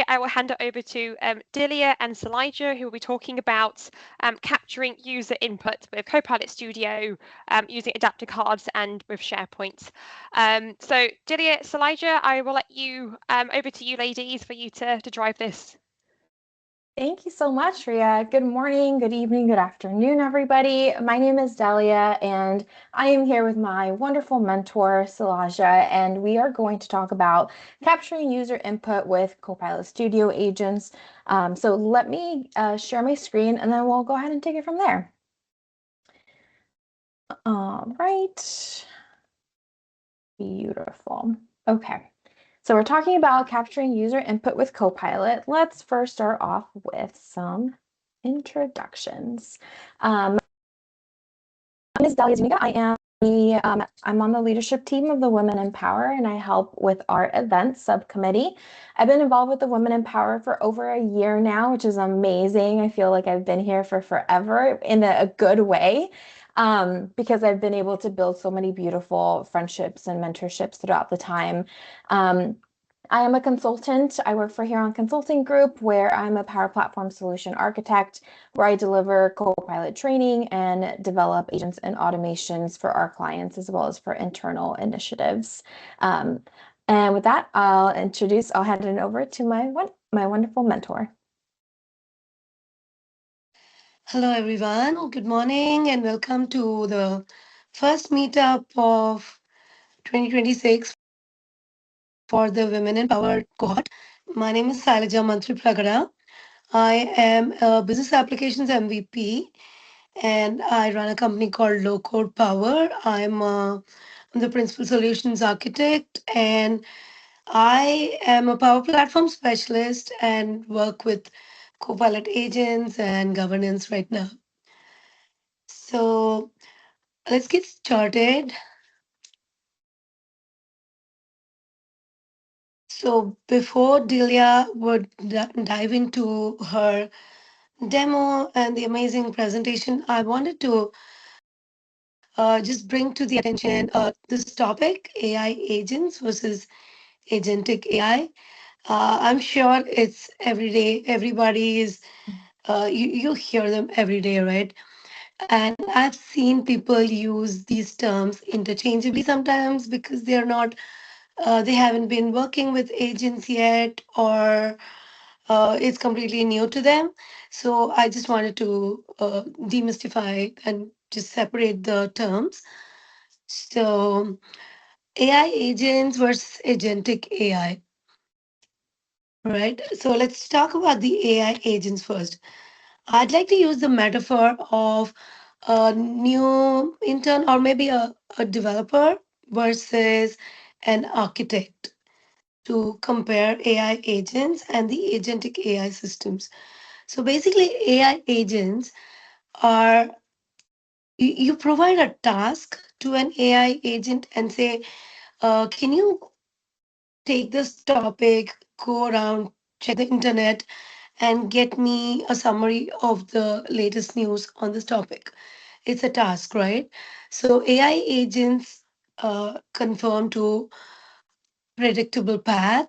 I will hand it over to Delia and Sailaja, who will be talking about capturing user input with Copilot Studio, using adapter cards and with SharePoint. So Delia, Sailaja, I will let you over to you ladies for you to drive this. Thank you so much, Ria. Good morning, good evening, good afternoon, everybody. My name is Delia, and I am here with my wonderful mentor, Sailaja, and we are going to talk about capturing user input with Copilot Studio agents. So let me share my screen, and then we'll go ahead and take it from there. All right. Beautiful. Okay. So we're talking about capturing user input with Copilot. Let's first start off with some introductions. My name is Delia Zuniga. I'm on the leadership team of the Women in Power, and I help with our events subcommittee. I've been involved with the Women in Power for over a year now, which is amazing. I feel like I've been here for forever in a good way. Because I've been able to build so many beautiful friendships and mentorships throughout the time. I am a consultant. I work for Huron Consulting Group, where I'm a Power Platform Solution Architect, where I deliver Copilot training and develop agents and automations for our clients, as well as for internal initiatives. And with that, I'll hand it over to my wonderful mentor. Hello, everyone. Good morning and welcome to the first meetup of 2026 for the Women in Power cohort. My name is Sailaja Mantripragada. I am a business applications MVP and I run a company called Low Code Power. I'm the principal solutions architect and I am a Power Platform specialist and work with Copilot agents and governance right now. So let's get started. So before Delia would dive into her demo and the amazing presentation, I wanted to just bring to the attention this topic, AI agents versus agentic AI. I'm sure it's every day, everybody is, you hear them every day, right? And I've seen people use these terms interchangeably sometimes because they haven't been working with agents yet, or it's completely new to them. So I just wanted to demystify and just separate the terms. So AI agents versus agentic AI, right? So let's talk about the AI agents first. I'd like to use the metaphor of a new intern or maybe a developer versus an architect to compare AI agents and the agentic AI systems. So basically, AI agents are you provide a task to an AI agent and say, can you take this topic, go around, check the internet, and get me a summary of the latest news on this topic? It's a task, right? So AI agents conform to predictable path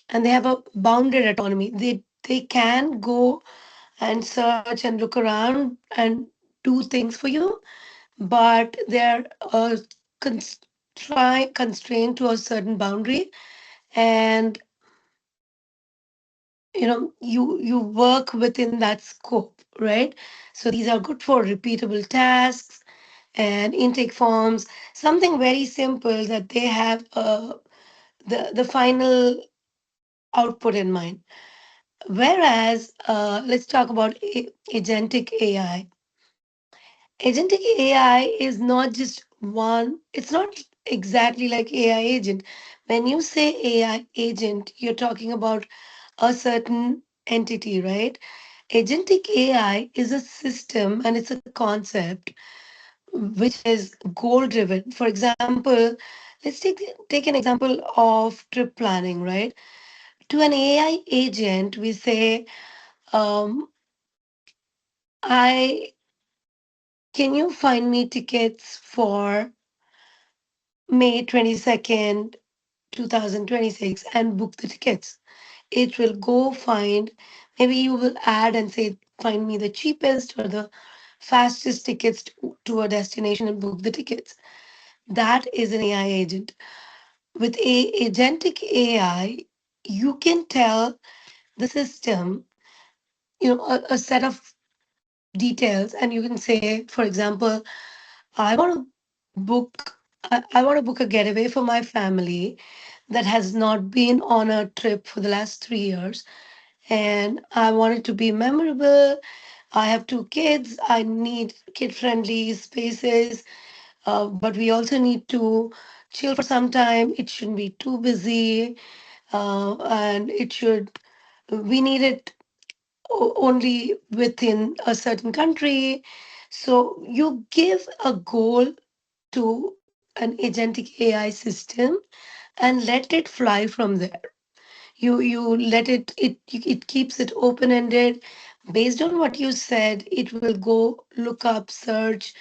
and they have a bounded autonomy. They can go and search and look around and do things for you, but they're constrained to a certain boundary, and you work within that scope, right? So these are good for repeatable tasks and intake forms, something very simple that they have the final output in mind. Whereas, let's talk about agentic AI. Agentic AI is not just one, it's not exactly like AI agent. When you say AI agent, you're talking about a certain entity, right? Agentic AI is a system and it's a concept which is goal driven. For example, let's take an example of trip planning, right? To an AI agent, we say, um, I can you find me tickets for May 22nd, 2026 and book the tickets. it will go find, maybe you will add and say, find me the cheapest or the fastest tickets to a destination and book the tickets. That is an AI agent. With a agentic AI, you can tell the system, a set of details, and you can say, for example, I want to book. I want to book a getaway for my family that has not been on a trip for the last 3 years, and I want it to be memorable. I have 2 kids. I need kid-friendly spaces, but we also need to chill for some time. It shouldn't be too busy, and it should. We need it only within a certain country. So you give a goal to an agentic AI system and let it fly from there. You let it keeps it open ended. Based on what you said, it will go look up, search,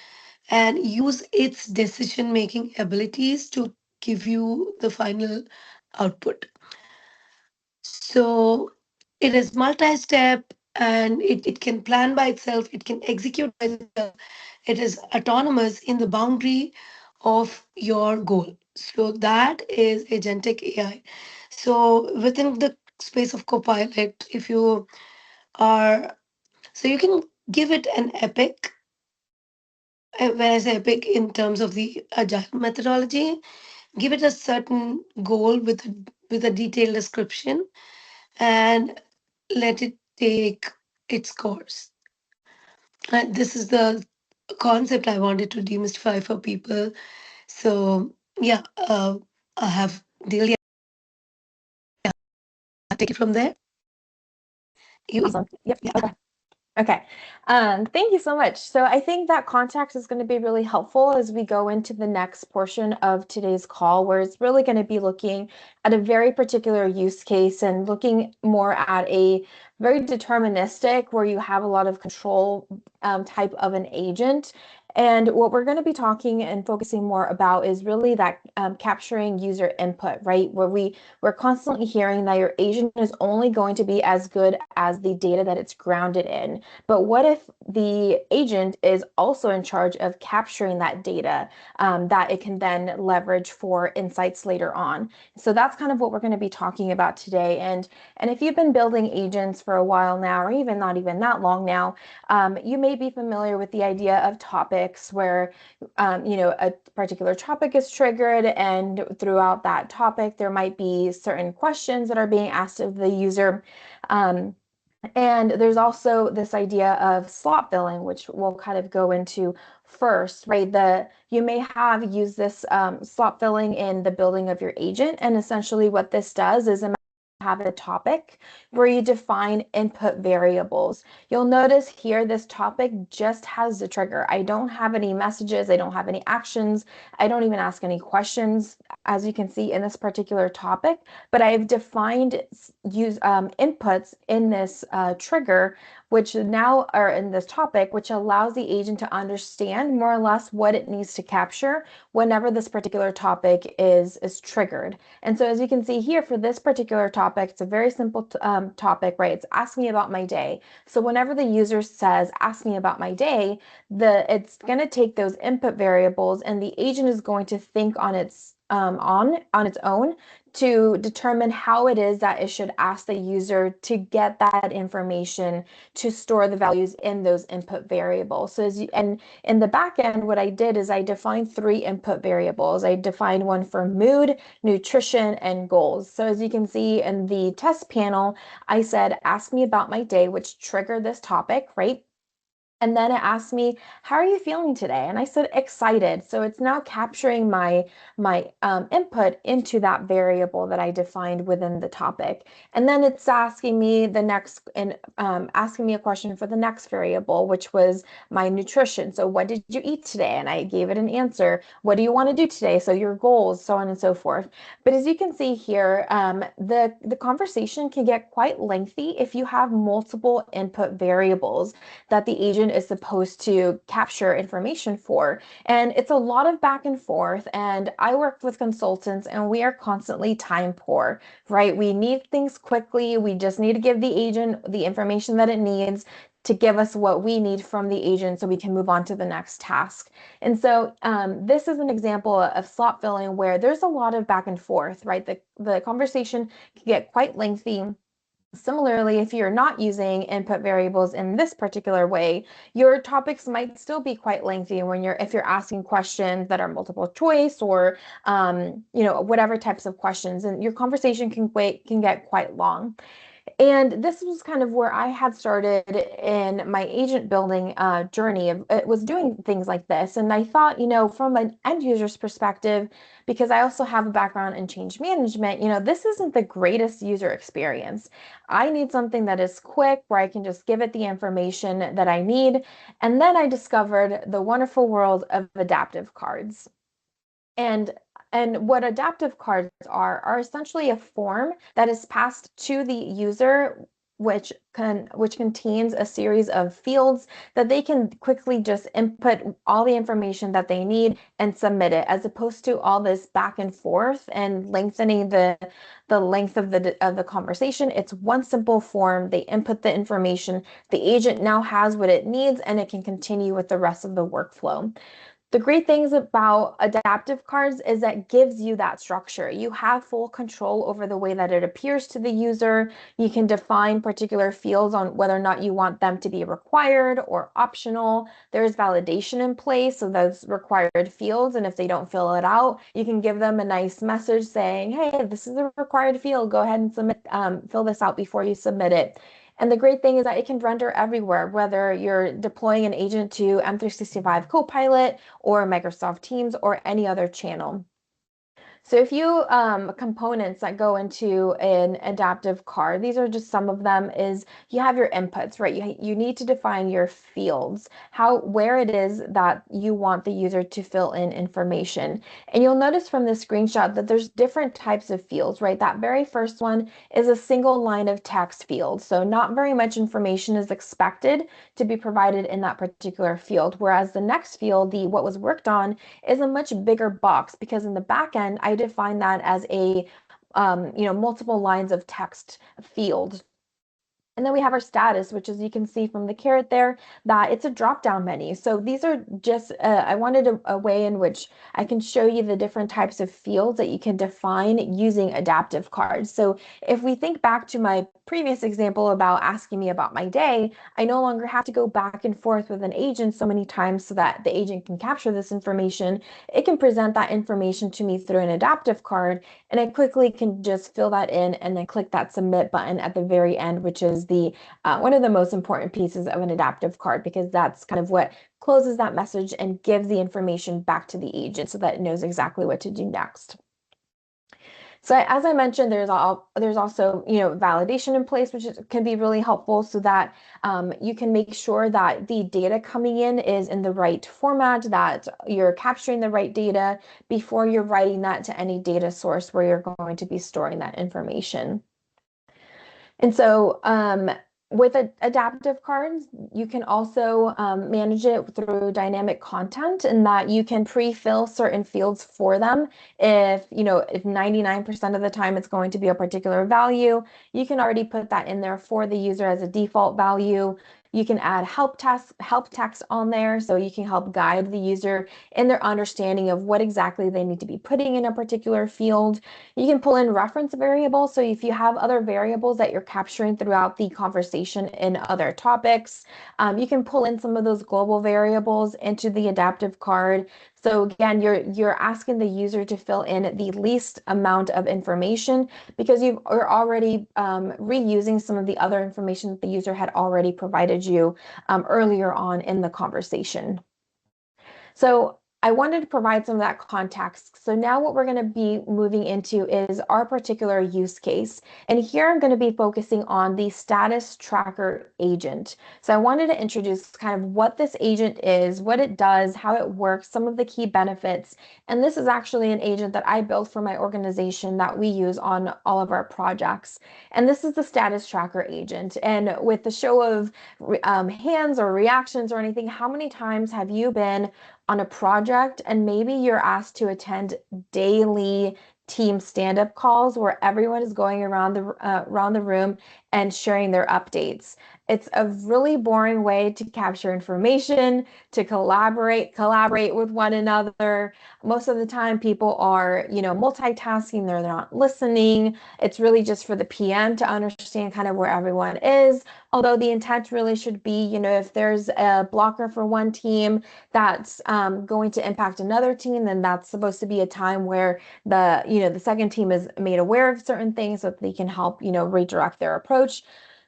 and use its decision making abilities to give you the final output. So it is multi-step, and it can plan by itself, it can execute by itself. It is autonomous in the boundary of your goal. So that is agentic AI. So within the space of Copilot, if you are, so you can give it an epic. When I say epic in terms of the agile methodology, give it a certain goal with a detailed description and let it take its course. This is the concept I wanted to demystify for people. So, yeah, I have Delia take it from there. Awesome. Yep. Yeah. Okay. Okay. Thank you so much. So I think that context is going to be really helpful as we go into the next portion of today's call, where it's really going to be looking at a very particular use case and looking more at a very deterministic, where you have a lot of control type of an agent. And what we're going to be talking and focusing more about is really that capturing user input, right? Where we're constantly hearing that your agent is only going to be as good as the data that it's grounded in. But what if the agent is also in charge of capturing that data that it can then leverage for insights later on? So that's kind of what we're going to be talking about today. And if you've been building agents for a while now, or even not even that long now, you may be familiar with the idea of topics where a particular topic is triggered, and throughout that topic, there might be certain questions that are being asked of the user. And there's also this idea of slot filling, which we'll kind of go into first, right? You may have used this slot filling in the building of your agent, and essentially what this does is have a topic where you define input variables. You'll notice here this topic just has the trigger. I don't have any messages, I don't have any actions, I don't even ask any questions, as you can see in this particular topic, but I've defined inputs in this trigger, which now are in this topic, which allows the agent to understand more or less what it needs to capture whenever this particular topic is triggered. And so as you can see here, for this particular topic, it's a very simple topic, right? It's ask me about my day. So whenever the user says, ask me about my day, it's going to take those input variables, and the agent is going to think on its own to determine how it is that it should ask the user to get that information to store the values in those input variables. So and in the back end, what I did is I defined 3 input variables. I defined one for mood, nutrition, and goals. So as you can see in the test panel, I said, ask me about my day, which triggered this topic, right? And then it asked me, how are you feeling today? And I said, excited. So it's now capturing my input into that variable that I defined within the topic. And then it's asking me asking me a question for the next variable, which was my nutrition. So what did you eat today? And I gave it an answer. What do you want to do today? So your goals, so on and so forth. But as you can see here, the conversation can get quite lengthy if you have multiple input variables that the agent agent is supposed to capture information for. And it's a lot of back and forth. And I work with consultants and we are constantly time poor, right? We need things quickly. We just need to give the agent the information that it needs to give us what we need from the agent so we can move on to the next task. And so this is an example of slot filling where there's a lot of back and forth, right? The conversation can get quite lengthy. Similarly, if you're not using input variables in this particular way, your topics might still be quite lengthy if you're asking questions that are multiple choice or whatever types of questions, and your conversation can get quite long. And this was kind of where I had started in my agent building journey. It was doing things like this. And I thought, from an end user's perspective, because I also have a background in change management, this isn't the greatest user experience. I need something that is quick, where I can just give it the information that I need. And then I discovered the wonderful world of adaptive cards. And what adaptive cards are essentially a form that is passed to the user, which contains a series of fields that they can quickly just input all the information that they need and submit it, as opposed to all this back and forth and lengthening the length of the conversation. It's one simple form. They input the information. The agent now has what it needs, and it can continue with the rest of the workflow. The great things about adaptive cards is that it gives you that structure. You have full control over the way that it appears to the user. You can define particular fields on whether or not you want them to be required or optional. There's validation in place of those required fields, and if they don't fill it out, you can give them a nice message saying, hey, this is a required field. Go ahead and submit, fill this out before you submit it. And the great thing is that it can render everywhere, whether you're deploying an agent to M365 Copilot or Microsoft Teams or any other channel. So a few components that go into an adaptive card, these are just some of them, is you have your inputs, right? You need to define your fields, where it is that you want the user to fill in information. And you'll notice from this screenshot that there's different types of fields, right? That very first one is a single line of text field. So not very much information is expected to be provided in that particular field. Whereas the next field, what was worked on, is a much bigger box, because in the back end, I define that as a multiple lines of text field. And then we have our status, which, as you can see from the caret there, that it's a drop-down menu. So these are just, I wanted a way in which I can show you the different types of fields that you can define using adaptive cards. So if we think back to my previous example about asking me about my day, I no longer have to go back and forth with an agent so many times so that the agent can capture this information. It can present that information to me through an adaptive card, and I quickly can just fill that in and then click that submit button at the very end, which is one of the most important pieces of an adaptive card, because that's kind of what closes that message and gives the information back to the agent so that it knows exactly what to do next. So as I mentioned, there's also validation in place, which can be really helpful, so that you can make sure that the data coming in is in the right format, that you're capturing the right data before you're writing that to any data source where you're going to be storing that information. And so with adaptive cards, you can also manage it through dynamic content, in that you can pre-fill certain fields for them. If 99% of the time it's going to be a particular value, you can already put that in there for the user as a default value. You can add help text on there, so you can help guide the user in their understanding of what exactly they need to be putting in a particular field. You can pull in reference variables, so if you have other variables that you're capturing throughout the conversation in other topics, you can pull in some of those global variables into the adaptive card. So again, you're asking the user to fill in the least amount of information, because you're already reusing some of the other information that the user had already provided you earlier on in the conversation. So I wanted to provide some of that context. So now what we're going to be moving into is our particular use case. And here I'm going to be focusing on the status tracker agent. So I wanted to introduce kind of what this agent is, what it does, how it works, some of the key benefits. And this is actually an agent that I built for my organization that we use on all of our projects. And this is the status tracker agent. And with the show of hands or reactions or anything, how many times have you been on a project and maybe you're asked to attend daily team stand-up calls where everyone is going around the room and sharing their updates? It's a really boring way to capture information, to collaborate with one another. Most of the time people are, multitasking, they're not listening. It's really just for the PM to understand kind of where everyone is. Although the intent really should be, if there's a blocker for one team that's going to impact another team, then that's supposed to be a time where the second team is made aware of certain things so that they can help, redirect their approach,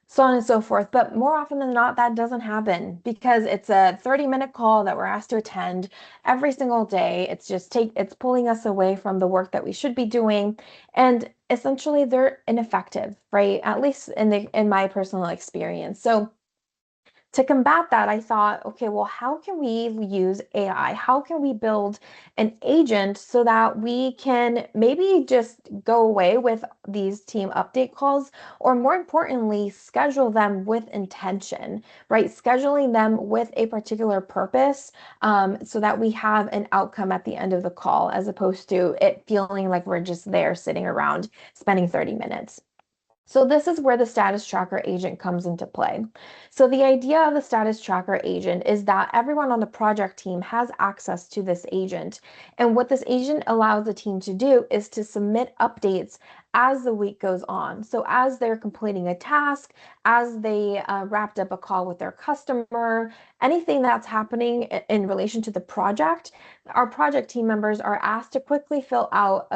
so on and so forth. But more often than not, that doesn't happen because it's a 30-minute call that we're asked to attend every single day. It's pulling us away from the work that we should be doing. And essentially they're ineffective, right? At least in my personal experience. So to combat that, I thought, okay, well, how can we use AI? How can we build an agent so that we can maybe just go away with these team update calls, or more importantly, schedule them with intention, right? Scheduling them with a particular purpose, so that we have an outcome at the end of the call, as opposed to it feeling like we're just there sitting around spending 30 minutes. So this is where the status tracker agent comes into play. So the idea of the status tracker agent is that everyone on the project team has access to this agent. And what this agent allows the team to do is to submit updates as the week goes on. So as they're completing a task, as they wrapped up a call with their customer, anything that's happening in relation to the project, our project team members are asked to quickly fill out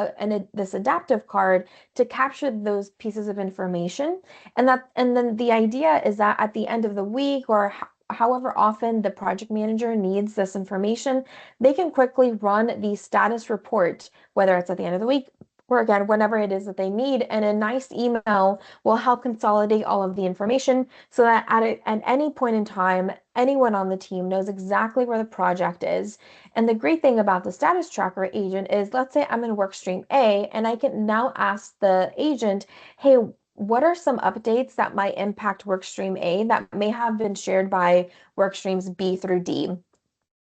this adaptive card to capture those pieces of information. And then the idea is that at the end of the week, or however often the project manager needs this information, they can quickly run the status report, whether it's at the end of the week or again, whenever it is that they need. And a nice email will help consolidate all of the information so that at any point in time, anyone on the team knows exactly where the project is. And the great thing about the status tracker agent is, let's say I'm in work stream A, and I can now ask the agent, hey, what are some updates that might impact work stream A that may have been shared by work streams B through D?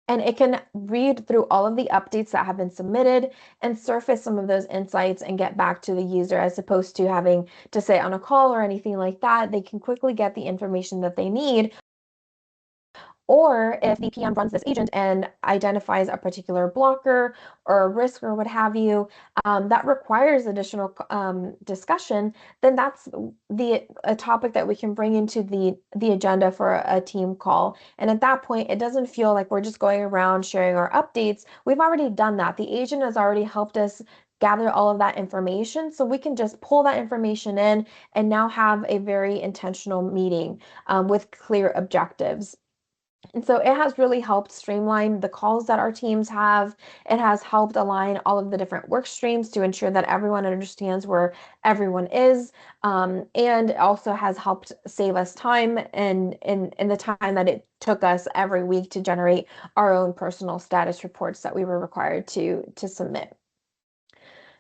And it can read through all of the updates that have been submitted and surface some of those insights and get back to the user, as opposed to having to say on a call or anything like that. They can quickly get the information that they need. Or if the PM runs this agent and identifies a particular blocker or a risk or what have you, that requires additional discussion, then that's a topic that we can bring into the agenda for a team call. And at that point, it doesn't feel like we're just going around sharing our updates. We've already done that. The agent has already helped us gather all of that information, so we can just pull that information in and now have a very intentional meeting with clear objectives. And so it has really helped streamline the calls that our teams have. It has helped align all of the different work streams to ensure that everyone understands where everyone is. And it also has helped save us time and in the time that it took us every week to generate our own personal status reports that we were required to submit.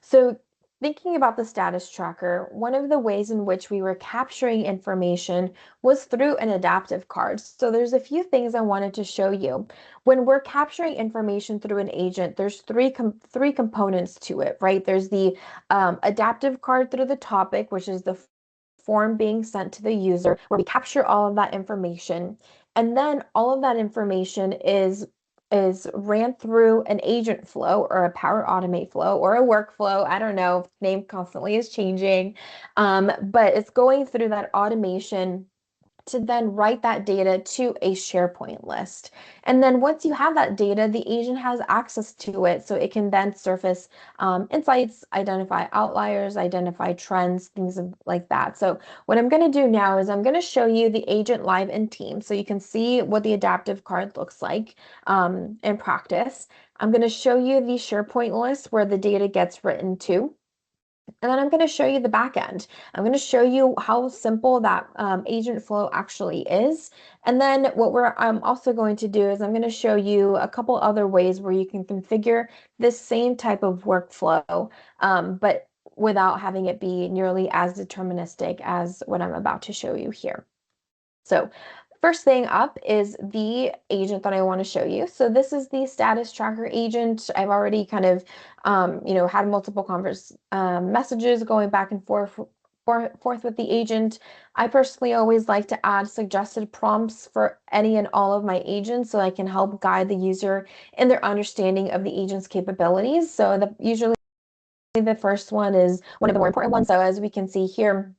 So thinking about the status tracker, one of the ways in which we were capturing information was through an adaptive card. So there's a few things I wanted to show you. When we're capturing information through an agent, there's three components to it, right? There's the adaptive card through the topic, which is the form being sent to the user, where we capture all of that information. And then all of that information is ran through an agent flow or a Power Automate flow or a workflow. I don't know, name constantly is changing, but it's going through that automation to then write that data to a SharePoint list. And then once you have that data, the agent has access to it, so it can then surface insights, identify outliers, identify trends, things like that. So what I'm going to do now is I'm going to show you the agent live in Teams, so you can see what the adaptive card looks like in practice. I'm going to show you the SharePoint list where the data gets written to. And then I'm going to show you the back end. I'm going to show you how simple that agent flow actually is. And then what I'm also going to do is I'm going to show you a couple other ways where you can configure this same type of workflow, but without having it be nearly as deterministic as what I'm about to show you here. So first thing up is the agent that I want to show you. So this is the status tracker agent. I've already kind of, had multiple messages going back and forth with the agent. I personally always like to add suggested prompts for any and all of my agents so I can help guide the user in their understanding of the agent's capabilities. So usually the first one is one of the more important ones. So as we can see here,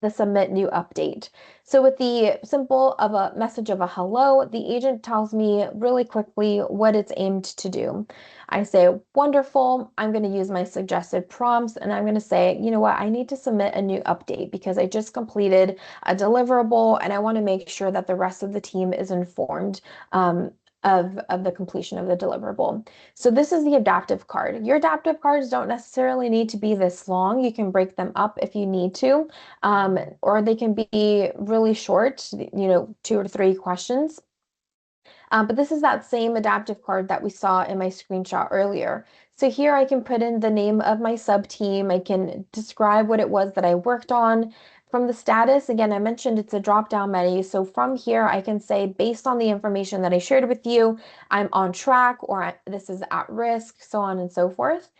the submit new update. So with the simple of a message of a hello, the agent tells me really quickly what it's aimed to do. I say, wonderful, I'm going to use my suggested prompts and I'm going to say, you know what, I need to submit a new update because I just completed a deliverable and I want to make sure that the rest of the team is informed of the completion of the deliverable. So this is the adaptive card. Your adaptive cards don't necessarily need to be this long. You can break them up if you need to, or they can be really short, 2 or 3 questions. But this is that same adaptive card that we saw in my screenshot earlier. So here I can put in the name of my sub team. I can describe what it was that I worked on. From the status, again, I mentioned it's a drop-down menu. So from here, I can say, based on the information that I shared with you, I'm on track or this is at risk, so on and so forth.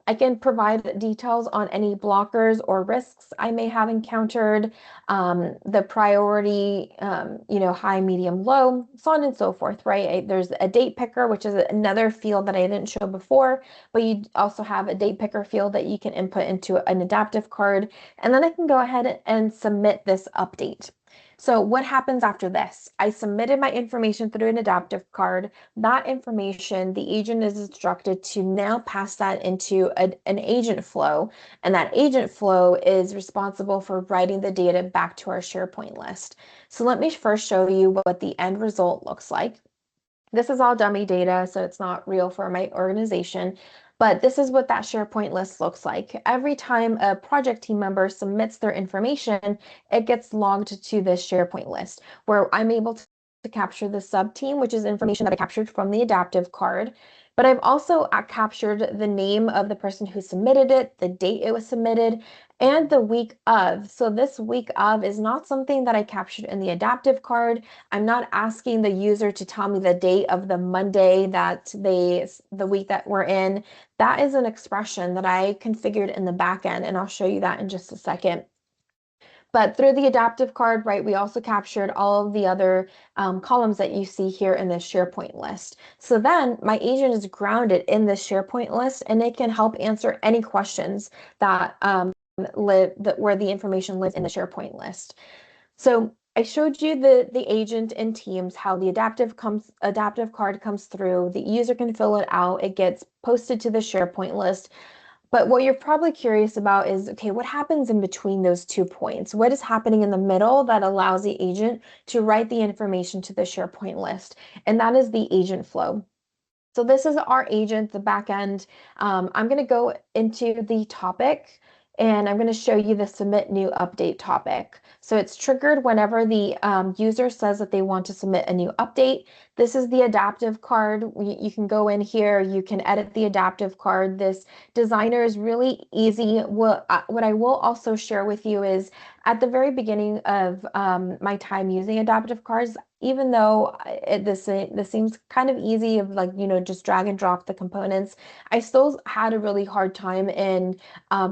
I can provide details on any blockers or risks I may have encountered, the priority, high, medium, low, so on and so forth, right? There's a date picker, which is another field that I didn't show before, but you also have a date picker field that you can input into an adaptive card. And then I can go ahead and submit this update. So what happens after this? I submitted my information through an adaptive card. That information, the agent is instructed to now pass that into an agent flow, and that agent flow is responsible for writing the data back to our SharePoint list. So let me first show you what the end result looks like. This is all dummy data, so it's not real for my organization, but this is what that SharePoint list looks like. Every time a project team member submits their information, it gets logged to this SharePoint list where I'm able to capture the sub team, which is information that I captured from the adaptive card. But I've also captured the name of the person who submitted it, the date it was submitted, and the week of. So this week of is not something that I captured in the adaptive card. I'm not asking the user to tell me the date of the Monday the week that we're in. That is an expression that I configured in the back end, and I'll show you that in just a second. But through the adaptive card, right, we also captured all of the other columns that you see here in this SharePoint list. So then my agent is grounded in this SharePoint list, and it can help answer any questions that where the information lives in the SharePoint list. So I showed you the agent in Teams, how the adaptive card comes through, the user can fill it out, it gets posted to the SharePoint list. But what you're probably curious about is, okay, what happens in between those 2 points? What is happening in the middle that allows the agent to write the information to the SharePoint list? And that is the agent flow. So this is our agent, the back end. I'm going to go into the topic and I'm going to show you the submit new update topic. So it's triggered whenever the user says that they want to submit a new update. This is the adaptive card. You can go in here, you can edit the adaptive card. This designer is really easy. What I will also share with you is at the very beginning of my time using adaptive cards, even though this seems kind of easy of just drag and drop the components, I still had a really hard time in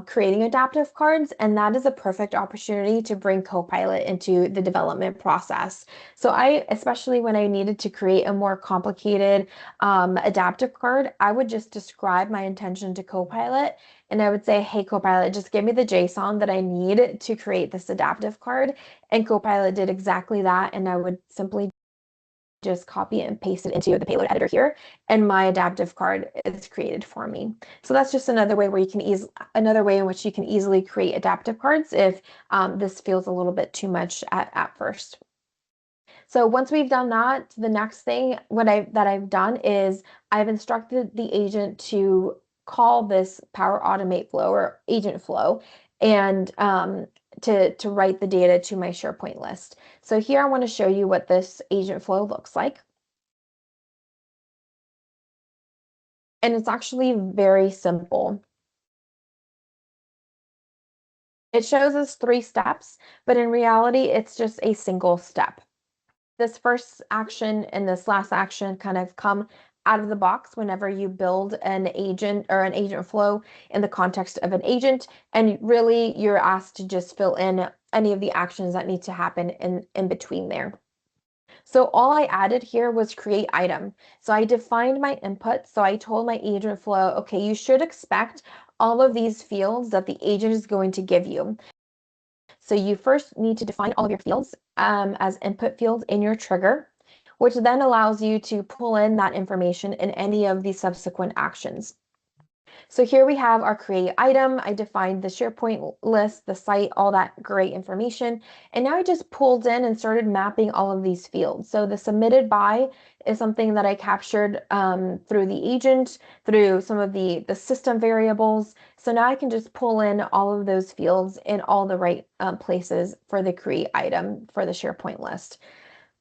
creating adaptive cards, and that is a perfect opportunity to bring Copilot into the development process. So especially when I needed to create a more complicated adaptive card, I would just describe my intention to Copilot, and I would say, hey, Copilot, just give me the JSON that I need to create this adaptive card. And Copilot did exactly that. And I would simply just copy and paste it into the payload editor here, and my adaptive card is created for me. So that's just another way where you can another way in which you can easily create adaptive cards if this feels a little bit too much at first. So once we've done that, the next thing that I've done is I've instructed the agent to call this Power Automate flow or agent flow and to write the data to my SharePoint list. So here I want to show you what this agent flow looks like. And it's actually very simple. It shows us 3 steps, but in reality, it's just a single step. This first action and this last action kind of come out of the box whenever you build an agent or an agent flow in the context of an agent. And really, you're asked to just fill in any of the actions that need to happen in between there. So all I added here was create item. So I defined my input. So I told my agent flow, okay, you should expect all of these fields that the agent is going to give you. So you first need to define all of your fields as input fields in your trigger, which then allows you to pull in that information in any of the subsequent actions. So here we have our create item. I defined the SharePoint list, the site, all that great information. And now I just pulled in and started mapping all of these fields. So the submitted by is something that I captured through the agent, through some of the system variables. So now I can just pull in all of those fields in all the right places for the create item for the SharePoint list.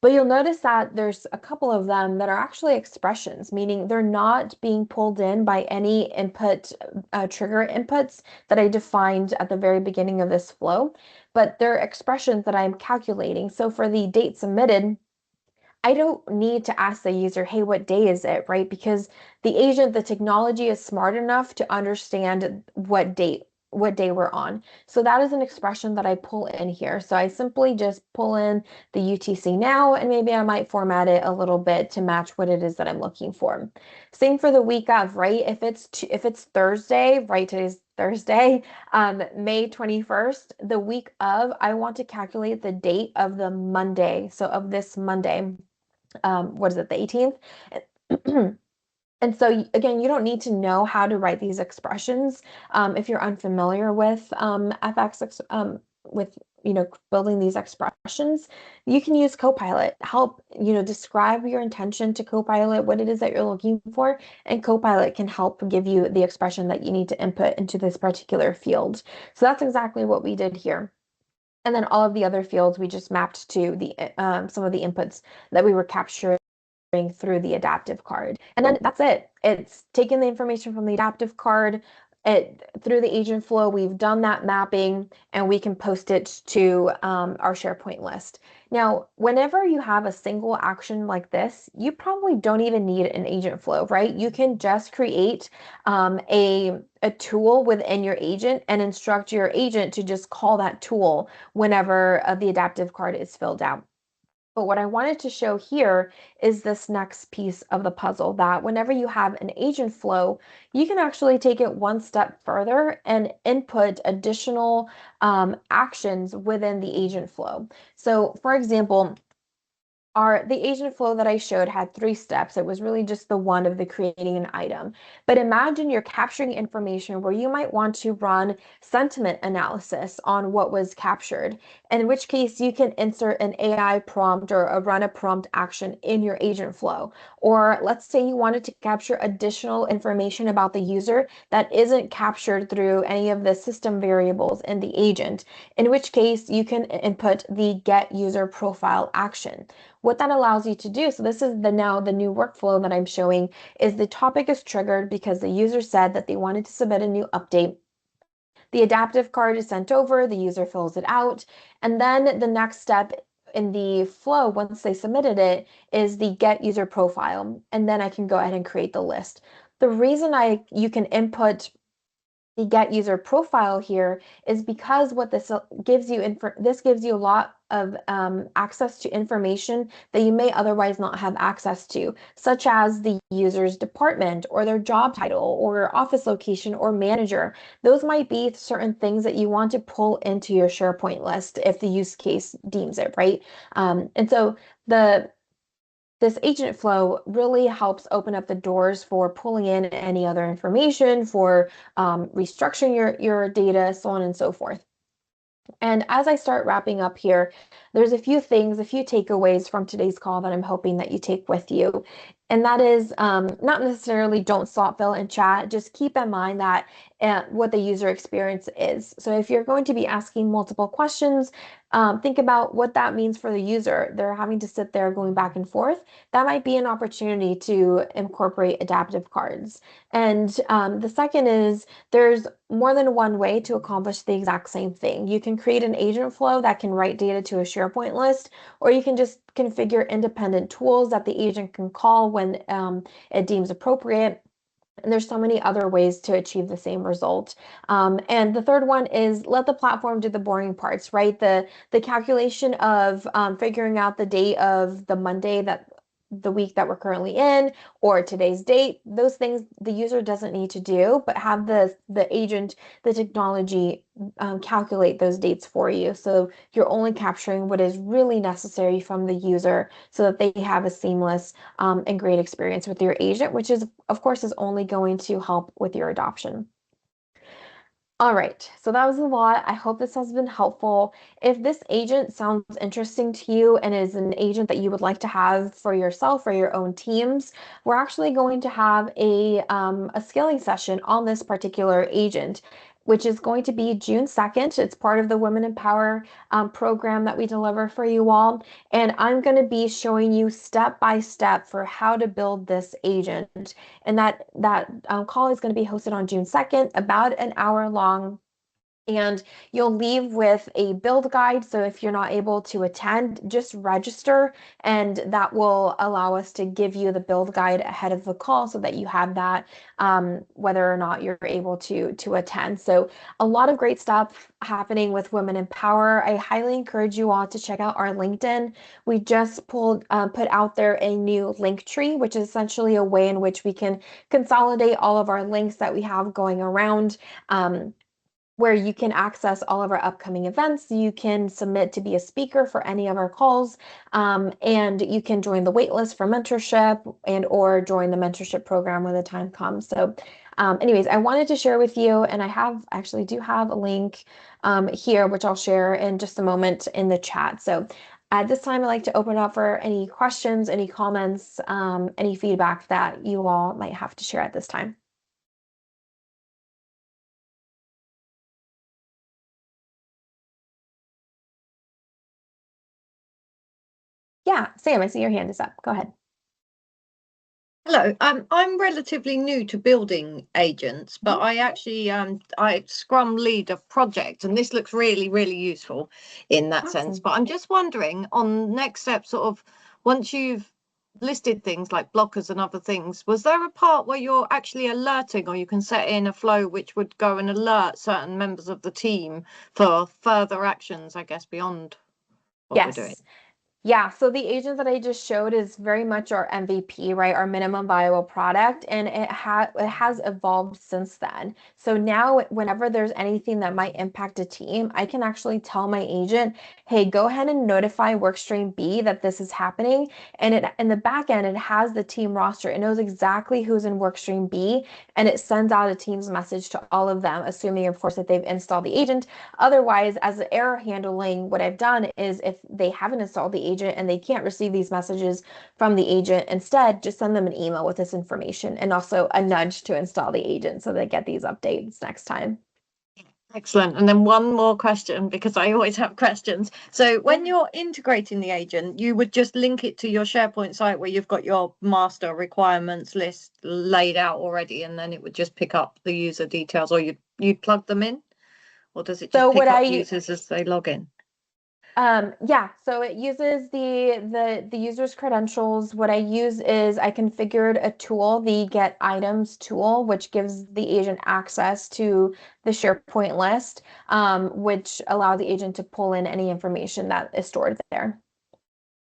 But you'll notice that there's a couple of them that are actually expressions, meaning they're not being pulled in by any input trigger inputs that I defined at the very beginning of this flow, but they're expressions that I'm calculating. So for the date submitted, I don't need to ask the user, hey, what day is it, right? Because the agent, the technology is smart enough to understand what day we're on. So that is an expression that I pull in here. So I simply just pull in the UTC now, and maybe I might format it a little bit to match what it is that I'm looking for. Same for the week of, right? If it's Thursday, right? Today's Thursday, May 21st, the week of, I want to calculate the date of the Monday. So of this Monday, what is it, the 18th? And so again, you don't need to know how to write these expressions if you're unfamiliar with FX, with building these expressions. You can use Copilot. Help describe your intention to Copilot, what it is that you're looking for, and Copilot can help give you the expression that you need to input into this particular field. So that's exactly what we did here. And then all of the other fields we just mapped to the some of the inputs that we were capturing through the adaptive card. And then that's it. It's taken the information from the adaptive card. Through the agent flow, we've done that mapping, and we can post it to our SharePoint list. Now, whenever you have a single action like this, you probably don't even need an agent flow, right? You can just create a tool within your agent and instruct your agent to just call that tool whenever the adaptive card is filled out. But what I wanted to show here is this next piece of the puzzle, that whenever you have an agent flow, you can actually take it one step further and input additional actions within the agent flow. So for example, the agent flow that I showed had 3 steps. It was really just the one of the creating an item. But imagine you're capturing information where you might want to run sentiment analysis on what was captured, in which case you can insert an AI prompt or run a prompt action in your agent flow. Or let's say you wanted to capture additional information about the user that isn't captured through any of the system variables in the agent, in which case you can input the get user profile action. What that allows you to do, so this is now the new workflow that I'm showing, is the topic is triggered because the user said that they wanted to submit a new update. The adaptive card is sent over, the user fills it out, and then the next step in the flow, once they submitted it, is the get user profile, and then I can go ahead and create the list. The reason you can input the get user profile here is because what this gives you, this gives you a lot access to information that you may otherwise not have access to, such as the user's department or their job title or office location or manager. Those might be certain things that you want to pull into your SharePoint list if the use case deems it, right? And so this agent flow really helps open up the doors for pulling in any other information, for restructuring your data, so on and so forth. And as I start wrapping up here, there's a few things, a few takeaways from today's call that I'm hoping that you take with you. And that is not necessarily don't slot fill in chat. Just keep in mind that what the user experience is. So if you're going to be asking multiple questions, think about what that means for the user. They're having to sit there going back and forth. That might be an opportunity to incorporate adaptive cards. And the second is there's more than one way to accomplish the exact same thing. You can create an agent flow that can write data to a SharePoint list, or you can just configure independent tools that the agent can call when it deems appropriate. And there's so many other ways to achieve the same result. And the third one is let the platform do the boring parts, right? The calculation of figuring out the date of the Monday that the week that we're currently in or today's date, those things the user doesn't need to do, but have the agent, the technology calculate those dates for you. So you're only capturing what is really necessary from the user so that they have a seamless and great experience with your agent, which is, of course, is only going to help with your adoption. All right, so that was a lot. I hope this has been helpful. If this agent sounds interesting to you and is an agent that you would like to have for yourself or your own teams, we're actually going to have a scaling session on this particular agent, which is going to be June 2nd. It's part of the Women in Power program that we deliver for you all. And I'm going to be showing you step by step for how to build this agent. And that call is going to be hosted on June 2nd, about an hour long. And you'll leave with a build guide. So if you're not able to attend, just register, and that will allow us to give you the build guide ahead of the call so that you have that whether or not you're able to attend. So a lot of great stuff happening with Women in Power. I highly encourage you all to check out our LinkedIn. We just put out there a new link tree, which is essentially a way in which we can consolidate all of our links that we have going around. Where you can access all of our upcoming events. You can submit to be a speaker for any of our calls, and you can join the waitlist for mentorship and or join the mentorship program when the time comes. So anyways, I wanted to share with you, and I actually do have a link here, which I'll share in just a moment in the chat. So at this time, I'd like to open up for any questions, any comments, any feedback that you all might have to share at this time. Yeah, Sam, I see your hand is up. Go ahead. Hello, I'm relatively new to building agents, but I actually I Scrum lead a project, and this looks really, really useful in that sense. But I'm just wondering on next steps, sort of once you've listed things like blockers and other things, was there a part where you're actually alerting, or you can set in a flow which would go and alert certain members of the team for further actions, I guess, beyond what we're doing? Yeah, so the agent that I just showed is very much our MVP, right? Our minimum viable product, and it has evolved since then. So now whenever there's anything that might impact a team, I can actually tell my agent, hey, go ahead and notify workstream B that this is happening. And it in the back end, it has the team roster. It knows exactly who's in workstream B, and it sends out a Teams message to all of them, assuming, of course, that they've installed the agent. Otherwise, as the error handling, what I've done is if they haven't installed the agent and they can't receive these messages from the agent, instead just send them an email with this information and also a nudge to install the agent so they get these updates next time. Excellent. And then one more question, because I always have questions. So when you're integrating the agent, you would just link it to your SharePoint site where you've got your master requirements list laid out already, and then it would just pick up the user details, or you'd plug them in? Or does it just pick up users as they log in? Yeah, so it uses the user's credentials. What I use is I configured a tool, the Get Items tool, which gives the agent access to the SharePoint list, which allows the agent to pull in any information that is stored there.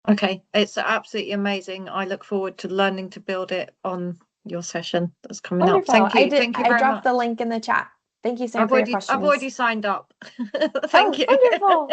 Okay, it's absolutely amazing. I look forward to learning to build it on your session that's coming up. Wonderful. Thank you. I did. Thank you I very dropped much. the link in the chat. Thank you, Sam, for your questions. I've already signed up. Oh, Thank you. wonderful.